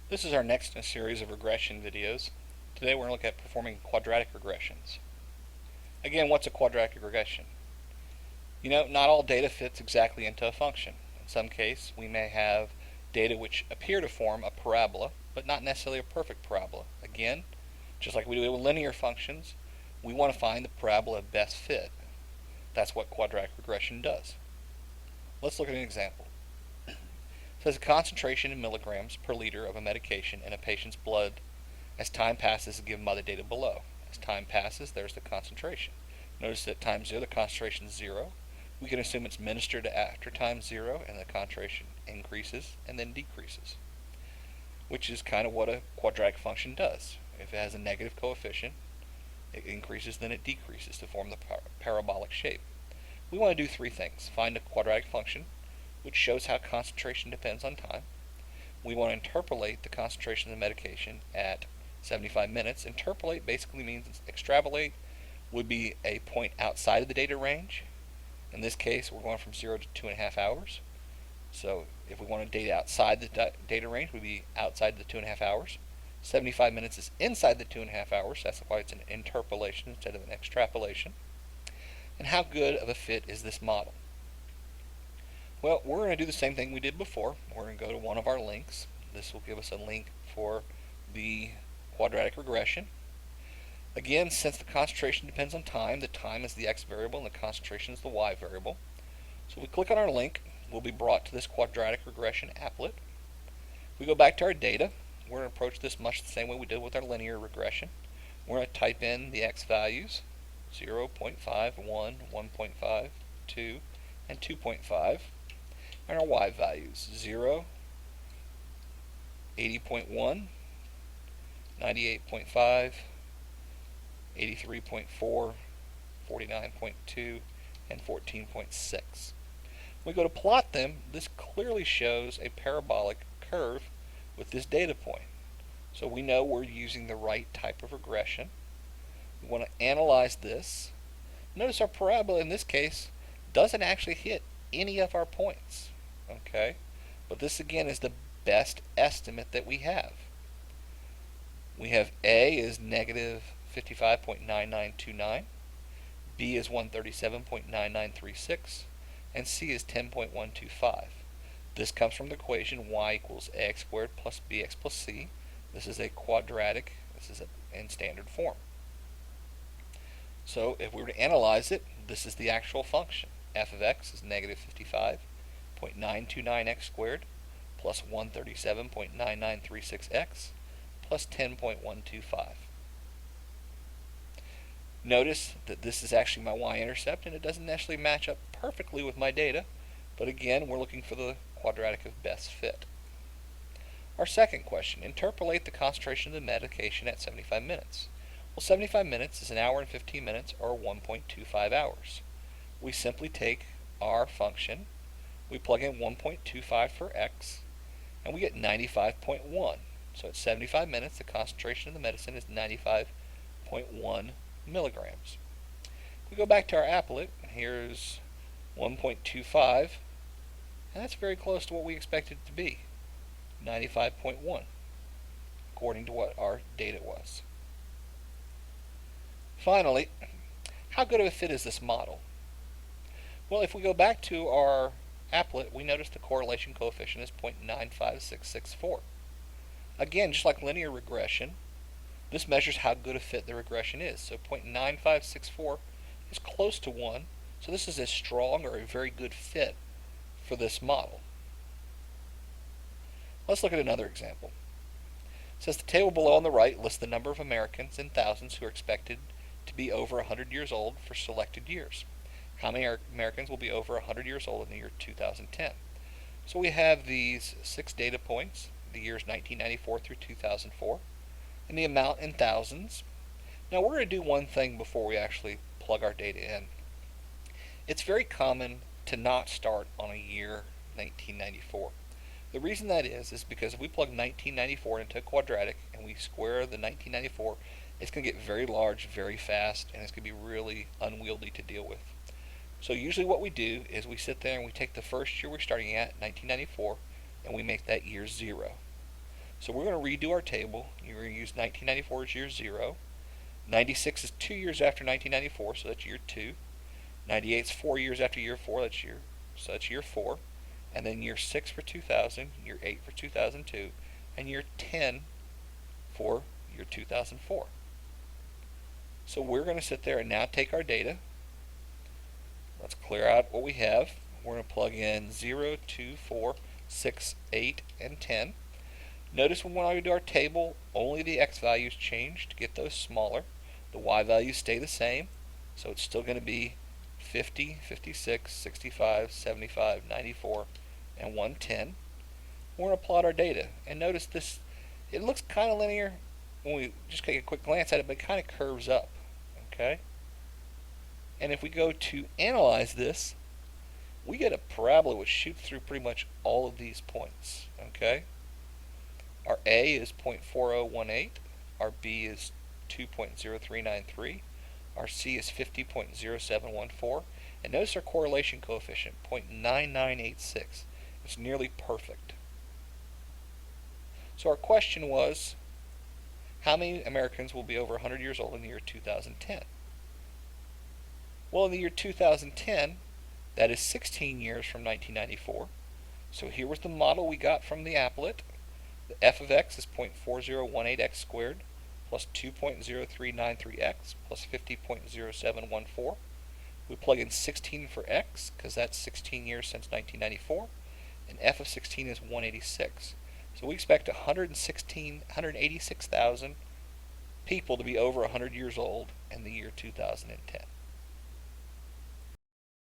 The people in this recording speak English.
This is our next in a series of regression videos. Today we're going to look at performing quadratic regressions. Again, what's a quadratic regression? Not all data fits exactly into a function. In some case, we may have data which appear to form a parabola, but not necessarily a perfect parabola. Again, just like we do with linear functions, we want to find the parabola best fit. That's what quadratic regression does. Let's look at an example. It says a concentration in milligrams per liter of a medication in a patient's blood as time passes is given by the data below. As time passes, there's the concentration. Notice that at time 0, the concentration is 0. We can assume it's administered after time 0, and the concentration increases and then decreases, which is kind of what a quadratic function does. If it has a negative coefficient, it increases, then it decreases to form the parabolic shape. We want to do three things. Find a quadratic function, which shows how concentration depends on time. We want to interpolate the concentration of the medication at 75 minutes. Interpolate basically means extrapolate would be a point outside of the data range. In this case, we're going from 0 to 2.5 hours. So if we want data outside the data range, we'd be outside the 2.5 hours. 75 minutes is inside the 2.5 hours. That's why it's an interpolation instead of an extrapolation. And how good of a fit is this model? Well, we're going to do the same thing we did before. We're going to go to one of our links. This will give us a link for the quadratic regression. Again, since the concentration depends on time, the time is the x variable and the concentration is the y variable. So if we click on our link, we'll be brought to this quadratic regression applet. We go back to our data. We're going to approach this much the same way we did with our linear regression. We're going to type in the x values, 0, 0.5, 1, 1.5, 2, and 2.5. And our y values, 0, 80.1, 98.5, 83.4, 49.2, and 14.6. When we go to plot them, this clearly shows a parabolic curve with this data point. So we know we're using the right type of regression. We want to analyze this. Notice our parabola in this case doesn't actually hit any of our points. Okay, but this again is the best estimate that we have. We have A is negative 55.9929, B is 137.9936, and C is 10.125. This comes from the equation y equals ax squared plus bx plus c. This is a quadratic. This is in standard form. So if we were to analyze it, this is the actual function. F of x is negative 55.929x squared plus 137.9936x plus 10.125. Notice that this is actually my y-intercept, and it doesn't necessarily match up perfectly with my data, but again, we're looking for the quadratic of best fit. Our second question, interpolate the concentration of the medication at 75 minutes. Well, 75 minutes is an hour and 15 minutes, or 1.25 hours. We simply take our function, we plug in 1.25 for x, and we get 95.1. So at 75 minutes, the concentration of the medicine is 95.1 milligrams. We go back to our applet, here's 1.25, and that's very close to what we expected it to be, 95.1, according to what our data was. Finally, how good of a fit is this model? Well, if we go back to our applet, we notice the correlation coefficient is 0.95664. Again, just like linear regression, this measures how good a fit the regression is. So 0.9564 is close to 1, so this is a strong or a very good fit for this model. Let's look at another example. It says the table below on the right lists the number of Americans in thousands who are expected to be over 100 years old for selected years. How many Americans will be over 100 years old in the year 2010? So we have these 6 data points, the years 1994 through 2004, and the amount in thousands. Now we're going to do one thing before we actually plug our data in. It's very common to not start on a year 1994. The reason that is because if we plug 1994 into a quadratic and we square the 1994, it's going to get very large very fast, and it's going to be really unwieldy to deal with. So usually what we do is we sit there and we take the first year we're starting at, 1994, and we make that year 0. So we're going to redo our table. You're going to use 1994 as year 0. 96 is 2 years after 1994, so that's year 2. 98 is 4 years after year 4, so that's year 4. And then year 6 for 2000, year 8 for 2002, and year 10 for year 2004. So we're going to sit there and now take our data. Let's clear out what we have. We're going to plug in 0, 2, 4, 6, 8, and 10. Notice when I do our table, only the x values change to get those smaller. The y values stay the same, so it's still going to be 50, 56, 65, 75, 94, and 110. We're going to plot our data, and notice this, it looks kind of linear when we just take a quick glance at it, but it kind of curves up, okay? And if we go to analyze this, we get a parabola which shoots through pretty much all of these points, okay? Our A is 0.4018, our B is 2.0393, our C is 50.0714, and notice our correlation coefficient, 0.9986. It's nearly perfect. So our question was, how many Americans will be over 100 years old in the year 2010? Well, in the year 2010, that is 16 years from 1994. So here was the model we got from the applet. The f of x is 0.4018x squared plus 2.0393x plus 50.0714. We plug in 16 for x because that's 16 years since 1994, and f of 16 is 186. So we expect 186,000 people to be over 100 years old in the year 2010.